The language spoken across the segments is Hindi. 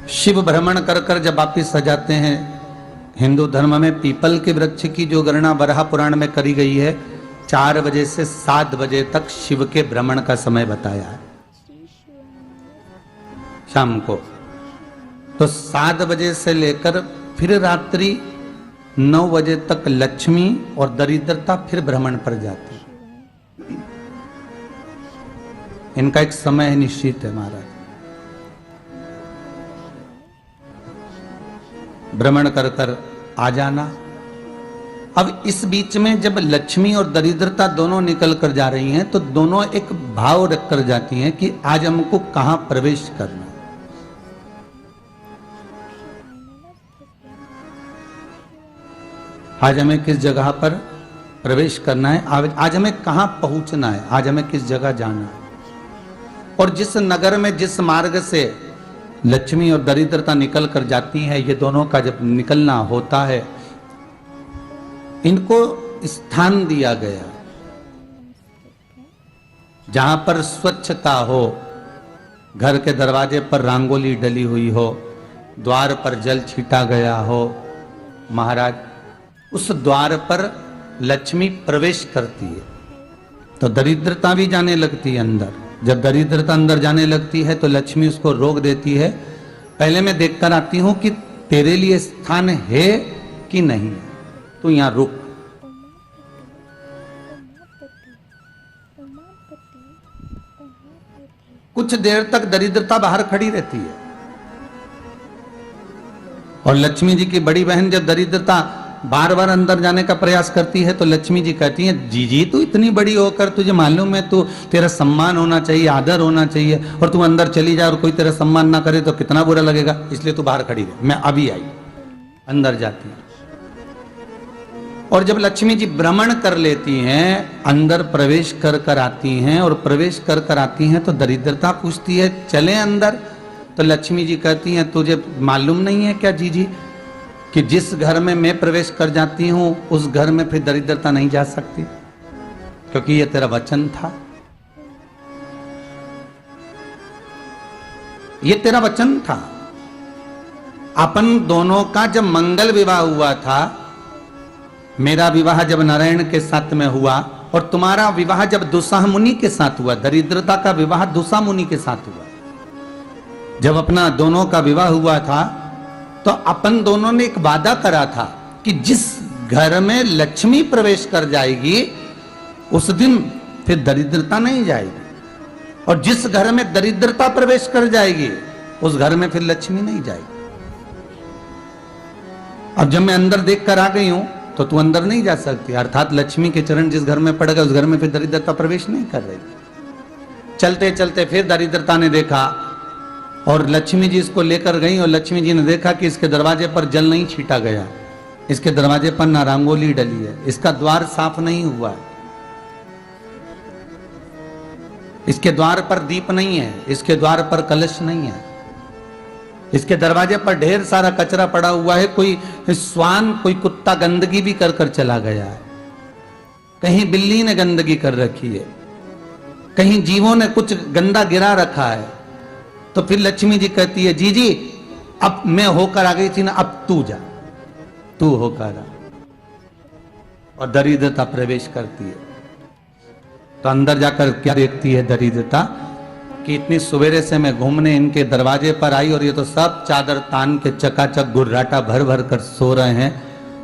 शिव भ्रमण कर कर जब वापिस आ जाते हैं, हिंदू धर्म में पीपल के वृक्ष की जो गणना वराह पुराण में करी गई है, 4 बजे से 7 बजे तक शिव के भ्रमण का समय बताया है शाम को। तो 7 बजे से लेकर फिर रात्रि 9 बजे तक लक्ष्मी और दरिद्रता फिर भ्रमण पर जाती है। इनका एक समय निश्चित है महाराज, भ्रमण कर कर आ जाना। अब इस बीच में जब लक्ष्मी और दरिद्रता दोनों निकल कर जा रही हैं, तो दोनों एक भाव रख कर जाती हैं कि आज हमको कहां प्रवेश करना है। आज हमें किस जगह पर प्रवेश करना है, आज हमें कहां पहुंचना है, आज हमें किस जगह जाना है। और जिस नगर में जिस मार्ग से लक्ष्मी और दरिद्रता निकल कर जाती है, ये दोनों का जब निकलना होता है, इनको स्थान दिया गया जहां पर स्वच्छता हो, घर के दरवाजे पर रंगोली डली हुई हो, द्वार पर जल छीटा गया हो। महाराज, उस द्वार पर लक्ष्मी प्रवेश करती है तो दरिद्रता भी जाने लगती है अंदर। जब दरिद्रता अंदर जाने लगती है तो लक्ष्मी उसको रोक देती है, पहले मैं देखकर आती हूं कि तेरे लिए स्थान है कि नहीं, तू यहां रुक। कुछ देर तक दरिद्रता बाहर खड़ी रहती है और लक्ष्मी जी की बड़ी बहन जब दरिद्रता बार बार अंदर जाने का प्रयास करती है तो लक्ष्मी जी कहती हैं, जी तू इतनी बड़ी होकर तुझे मालूम है तू तेरा सम्मान होना चाहिए, आदर होना चाहिए, और तू अंदर चली जाए और कोई तेरा सम्मान ना करे तो कितना बुरा लगेगा, इसलिए तू बाहर खड़ी रहे, मैं अभी आई। अंदर जाती है और जब लक्ष्मी जी भ्रमण कर लेती हैं, अंदर प्रवेश कर कर आती हैं, और प्रवेश कर कर आती हैं तो दरिद्रता पूछती है चले अंदर। तो लक्ष्मी जी कहती हैं, तुझे मालूम नहीं है क्या जी कि जिस घर में मैं प्रवेश कर जाती हूं उस घर में फिर दरिद्रता नहीं जा सकती, क्योंकि ये तेरा वचन था, ये तेरा वचन था। अपन दोनों का जब मंगल विवाह हुआ था, मेरा विवाह जब नारायण के साथ में हुआ और तुम्हारा विवाह जब दुस्साह मुनि के साथ हुआ, दरिद्रता का विवाह दुस्साह मुनि के साथ हुआ। जब अपना दोनों का विवाह हुआ था तो अपन दोनों ने एक वादा करा था कि जिस घर में लक्ष्मी प्रवेश कर जाएगी उस दिन फिर दरिद्रता नहीं जाएगी, और जिस घर में दरिद्रता प्रवेश कर जाएगी उस घर में फिर लक्ष्मी नहीं जाएगी। अब जब मैं अंदर देख कर आ गई हूं तो तू अंदर नहीं जा सकती, अर्थात लक्ष्मी के चरण जिस घर में पड़ गए उस घर में फिर दरिद्रता प्रवेश नहीं कर रही। चलते चलते फिर दरिद्रता ने देखा और लक्ष्मी जी इसको लेकर गई, और लक्ष्मी जी ने देखा कि इसके दरवाजे पर जल नहीं छीटा गया, इसके दरवाजे पर ना रंगोली डली है, इसका द्वार साफ नहीं हुआ है, इसके द्वार पर दीप नहीं है, इसके द्वार पर कलश नहीं है, इसके दरवाजे पर ढेर सारा कचरा पड़ा हुआ है, कोई श्वान कोई कुत्ता गंदगी भी कर कर चला गया है, कहीं बिल्ली ने गंदगी कर रखी है, कहीं जीवों ने कुछ गंदा गिरा रखा है। तो फिर लक्ष्मी जी कहती है, जी अब मैं होकर आ गई थी ना, अब तू जा, तू होकर आ, और दरिद्रता प्रवेश करती है। तो अंदर जाकर क्या देखती है दरिद्रता कि इतनी सवेरे से मैं घूमने इनके दरवाजे पर आई और ये तो सब चादर तान के चकाचक गुर्राटा भर भर कर सो रहे हैं।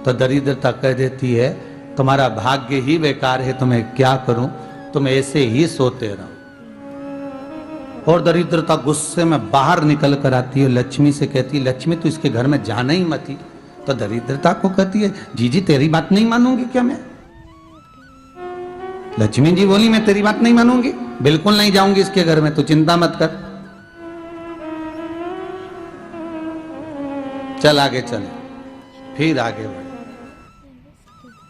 तो दरिद्रता कह देती है, तुम्हारा भाग्य ही बेकार है, तुम्हें क्या करूं, तुम ऐसे ही सोते रहो। और दरिद्रता गुस्से में बाहर निकल कर आती है, लक्ष्मी से कहती है, लक्ष्मी तू इसके घर में जाना ही मत ही। तो दरिद्रता को कहती है, जी तेरी बात नहीं मानूंगी क्या मैं? लक्ष्मी जी बोली, मैं तेरी बात नहीं मानूंगी, बिल्कुल नहीं जाऊंगी इसके घर में, तू चिंता मत कर, चल आगे चले। फिर आगे बढ़े।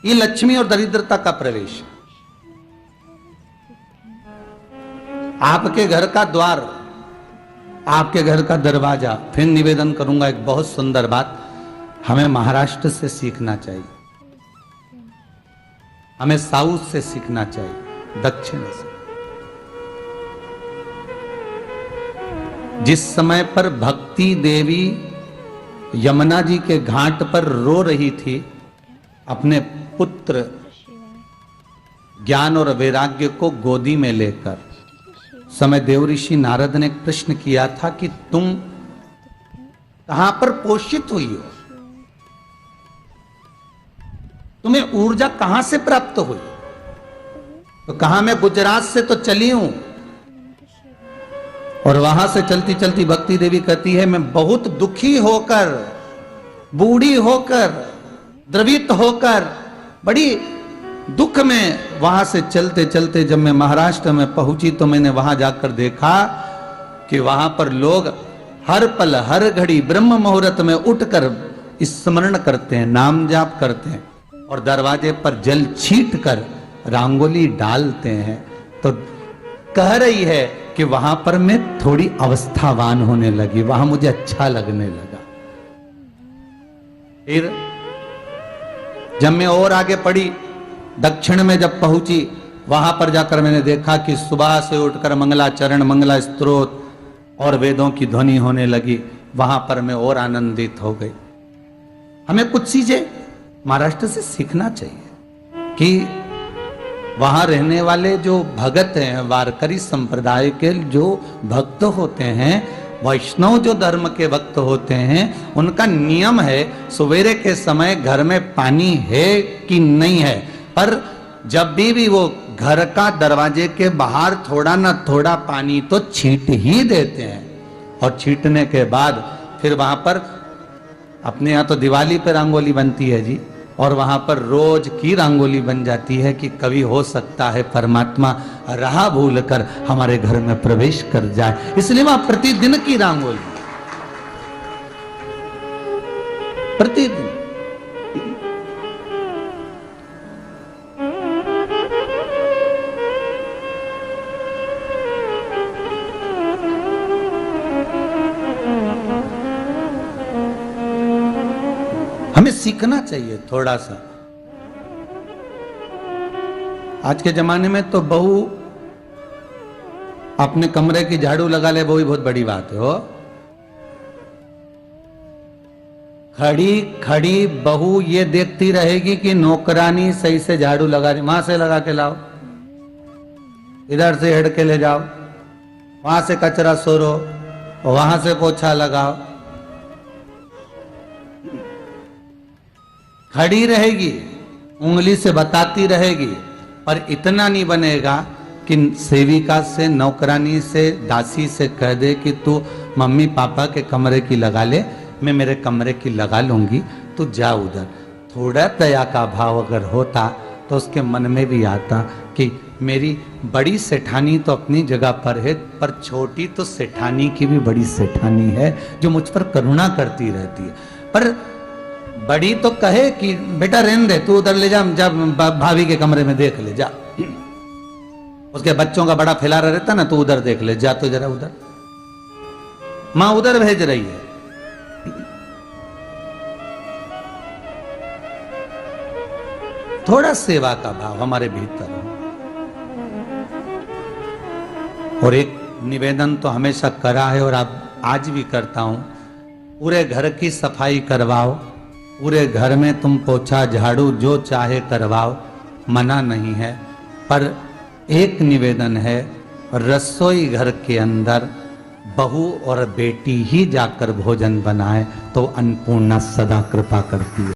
ये लक्ष्मी और दरिद्रता का प्रवेश। आपके घर का द्वार, आपके घर का दरवाजा। फिर निवेदन करूंगा एक बहुत सुंदर बात, हमें महाराष्ट्र से सीखना चाहिए, हमें साउथ से सीखना चाहिए, दक्षिण से। जिस समय पर भक्ति देवी यमुना जी के घाट पर रो रही थी अपने पुत्र ज्ञान और वैराग्य को गोदी में लेकर, समय देवऋषि नारद ने प्रश्न किया था कि तुम कहां पर पोषित हुई हो, तुम्हें ऊर्जा कहां से प्राप्त हुई? तो कहा मैं गुजरात से तो चली हूं। और वहां से चलती चलती भक्ति देवी कहती है मैं बहुत दुखी होकर, बूढ़ी होकर, द्रवित होकर, बड़ी दुख में वहां से चलते चलते जब मैं महाराष्ट्र में पहुंची तो मैंने वहां जाकर देखा कि वहां पर लोग हर पल हर घड़ी ब्रह्म मुहूर्त में उठकर स्मरण करते हैं, नाम जाप करते हैं और दरवाजे पर जल छीट कर रंगोली डालते हैं। तो कह रही है कि वहां पर मैं थोड़ी अवस्थावान होने लगी, वहां मुझे अच्छा लगने लगा। फिर जब मैं और आगे पढ़ी, दक्षिण में जब पहुंची, वहां पर जाकर मैंने देखा कि सुबह से उठकर मंगलाचरण, मंगला स्तोत्र और वेदों की ध्वनि होने लगी। वहां पर मैं और आनंदित हो गई। हमें कुछ चीजें महाराष्ट्र से सीखना चाहिए कि वहां रहने वाले जो भगत हैं, वारकरी संप्रदाय के जो भक्त होते हैं, वैष्णव जो धर्म के भक्त होते हैं, उनका नियम है सवेरे के समय घर में पानी है कि नहीं है, पर जब भी वो घर का दरवाजे के बाहर थोड़ा ना थोड़ा पानी तो छींट ही देते हैं। और छींटने के बाद फिर वहां पर अपने यहाँ तो दिवाली पे रंगोली बनती है जी, और वहां पर रोज की रंगोली बन जाती है कि कभी हो सकता है परमात्मा राह भूल कर हमारे घर में प्रवेश कर जाए, इसलिए वहां प्रतिदिन की रंगोली, प्रतिदिन। हमें सीखना चाहिए थोड़ा सा। आज के जमाने में तो बहू अपने कमरे की झाड़ू लगा ले, वो ही बहुत बड़ी बात है। हो खड़ी खड़ी बहू ये देखती रहेगी कि नौकरानी सही से झाड़ू लगा रही, वहां से लगा के लाओ, इधर से हेड के ले जाओ, वहां से कचरा सोरो, वहां से पोछा लगाओ। खड़ी रहेगी, उंगली से बताती रहेगी, पर इतना नहीं बनेगा कि सेविका से, नौकरानी से, दासी से कह दे कि तू मम्मी पापा के कमरे की लगा ले, मैं मेरे कमरे की लगा लूंगी, तू जा उधर। थोड़ा दया का भाव अगर होता तो उसके मन में भी आता कि मेरी बड़ी सेठानी तो अपनी जगह पर है, पर छोटी तो सेठानी की भी बड़ी सेठानी है जो मुझ पर करुणा करती रहती है। पर बड़ी तो कहे कि बेटा रहने दे, तू उधर ले जा, जब भाभी के कमरे में देख ले जा, उसके बच्चों का बड़ा फैलारा रहता ना, तू उधर देख ले जा, तो जरा उधर, मां उधर भेज रही है। थोड़ा सेवा का भाव हमारे भीतर हो। और एक निवेदन तो हमेशा करा है और आज भी करता हूं, पूरे घर की सफाई करवाओ, पूरे घर में तुम पोछा झाड़ू जो चाहे करवाओ, मना नहीं है। पर एक निवेदन है, रसोई घर के अंदर बहू और बेटी ही जाकर भोजन बनाए तो अन्नपूर्णा सदा कृपा करती है।